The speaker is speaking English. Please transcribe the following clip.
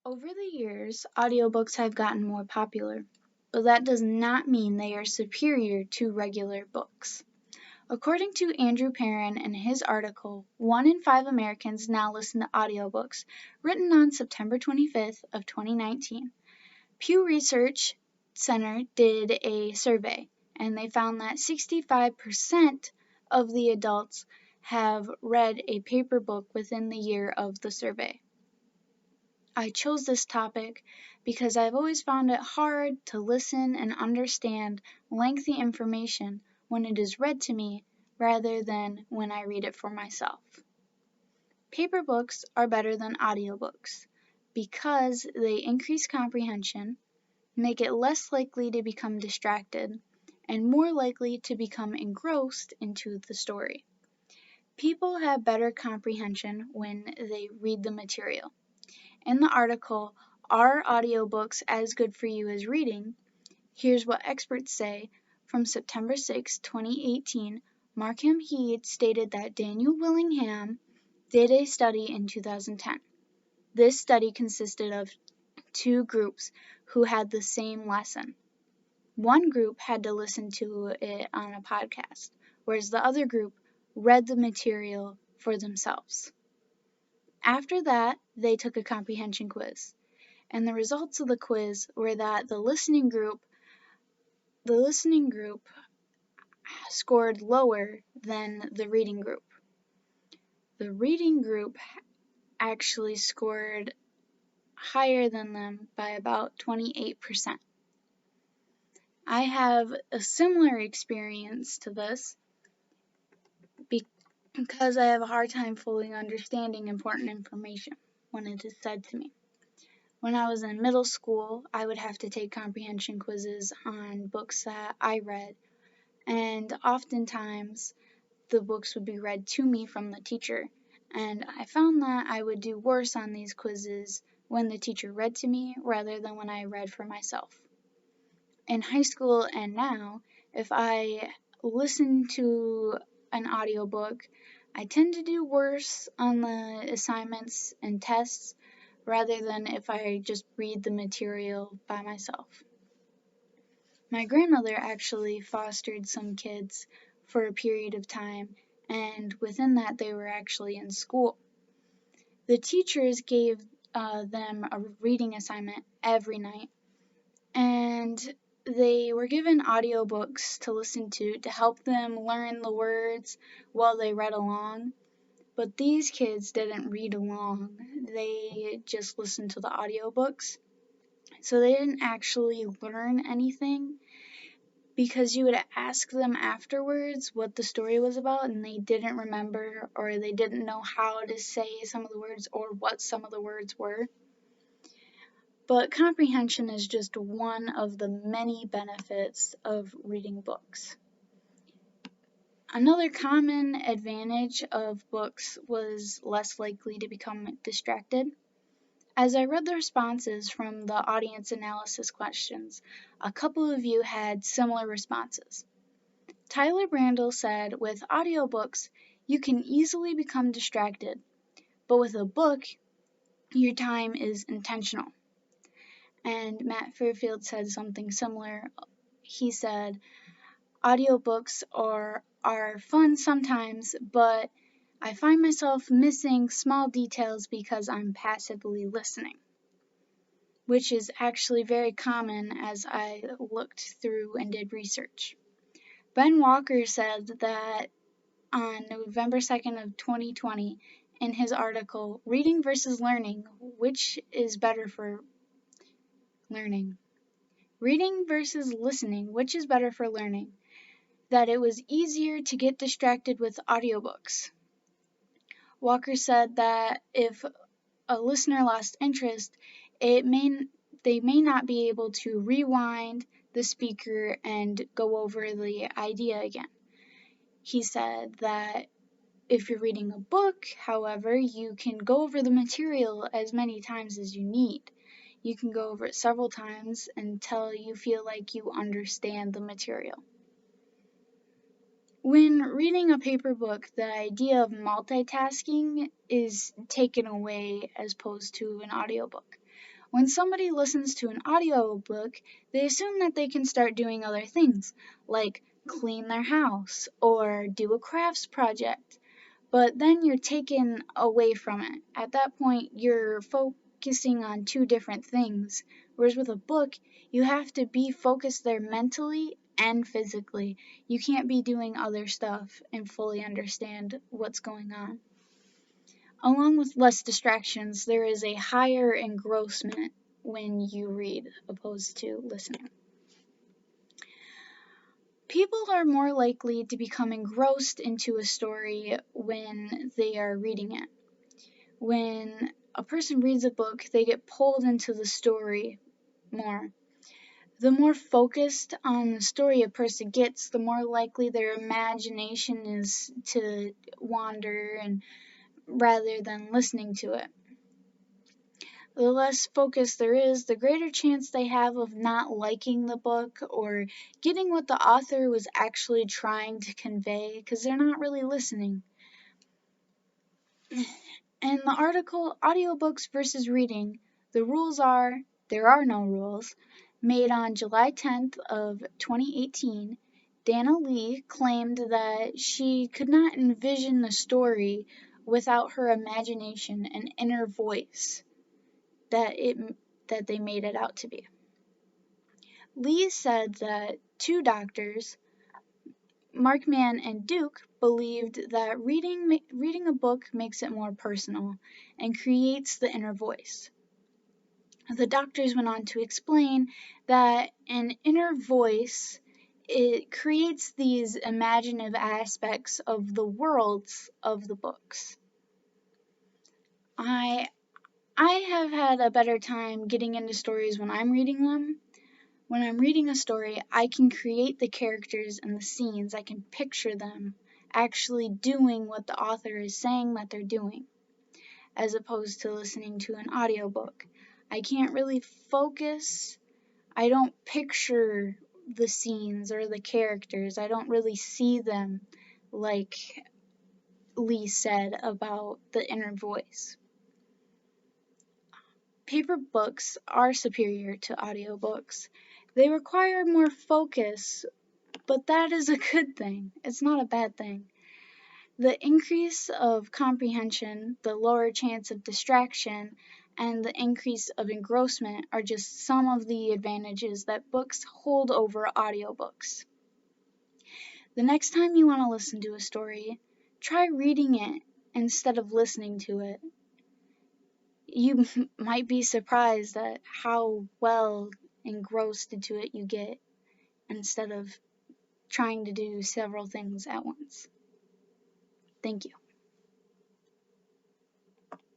Over the years, audiobooks have gotten more popular, but that does not mean they are superior to regular books. According to Andrew Perrin in his article, 1 in 5 Americans now listen to audiobooks, written on September 25th of 2019. Pew Research Center did a survey, and they found that 65% of the adults have read a paper book within the year of the survey. I chose this topic because I've always found it hard to listen and understand lengthy information when it is read to me rather than when I read it for myself. Paper books are better than audiobooks because they increase comprehension, make it less likely to become distracted, and more likely to become engrossed into the story. People have better comprehension when they read the material. In the article, Are Audiobooks as Good for You as Reading? Here's what experts say. From September 6, 2018, Markham Heed stated that Daniel Willingham did a study in 2010. This study consisted of two groups who had the same lesson. One group had to listen to it on a podcast, whereas the other group read the material for themselves. After that, they took a comprehension quiz, and the results of the quiz were that the listening group scored lower than the reading group. The reading group actually scored higher than them by about 28%. I have a similar experience to this because I have a hard time fully understanding important information when it is said to me. When I was in middle school, I would have to take comprehension quizzes on books that I read, and oftentimes the books would be read to me from the teacher, and I found that I would do worse on these quizzes when the teacher read to me rather than when I read for myself. In high school and now, if I listen to an audiobook, I tend to do worse on the assignments and tests rather than if I just read the material by myself. My grandmother actually fostered some kids for a period of time, and within that they were actually in school. The teachers gave them a reading assignment every night, and they were given audiobooks to listen to help them learn the words while they read along. But these kids didn't read along, they just listened to the audiobooks. So they didn't actually learn anything because you would ask them afterwards what the story was about and they didn't remember or they didn't know how to say some of the words or what some of the words were. But comprehension is just one of the many benefits of reading books. Another common advantage of books was less likely to become distracted. As I read the responses from the audience analysis questions, a couple of you had similar responses. Tyler Brandel said, with audiobooks, you can easily become distracted, but with a book, your time is intentional. And Matt Fairfield said something similar. He said, audiobooks are fun sometimes, but I find myself missing small details because I'm passively listening, which is actually very common as I looked through and did research. Ben Walker said that on November 2nd of 2020 in his article, Reading versus Learning, which is better for learning? Reading versus listening, which is better for learning? That it was easier to get distracted with audiobooks. Walker said that if a listener lost interest, they may not be able to rewind the speaker and go over the idea again. He said that if you're reading a book, however, you can go over the material as many times as you need. You can go over it several times until you feel like you understand the material. When reading a paper book, the idea of multitasking is taken away as opposed to an audiobook. When somebody listens to an audiobook, they assume that they can start doing other things, like clean their house or do a crafts project. But then you're taken away from it. At that point, you're focusing on two different things. Whereas with a book, you have to be focused there mentally and physically. You can't be doing other stuff and fully understand what's going on. Along with less distractions, there is a higher engrossment when you read opposed to listening. People are more likely to become engrossed into a story when they are reading it. When a person reads a book, they get pulled into the story more. The more focused on the story a person gets, the more likely their imagination is to wander and rather than listening to it. The less focus there is, the greater chance they have of not liking the book or getting what the author was actually trying to convey because they're not really listening. In the article Audiobooks versus Reading, the rules are there are no rules, made on July 10th of 2018, Dana Lee claimed that she could not envision the story without her imagination and inner voice that they made it out to be. Lee said that two doctors, Markman and Duke, believed that reading a book makes it more personal and creates the inner voice. The doctors went on to explain that an inner voice, it creates these imaginative aspects of the worlds of the books. I have had a better time getting into stories when I'm reading them. When I'm reading a story, I can create the characters and the scenes. I can picture them actually doing what the author is saying that they're doing, as opposed to listening to an audiobook. I can't really focus. I don't picture the scenes or the characters. I don't really see them like Lee said about the inner voice. Paper books are superior to audiobooks. They require more focus, but that is a good thing. It's not a bad thing. The increase of comprehension, the lower chance of distraction, and the increase of engrossment are just some of the advantages that books hold over audiobooks. The next time you want to listen to a story, try reading it instead of listening to it. You might be surprised at how well engrossed into it you get instead of trying to do several things at once. Thank you.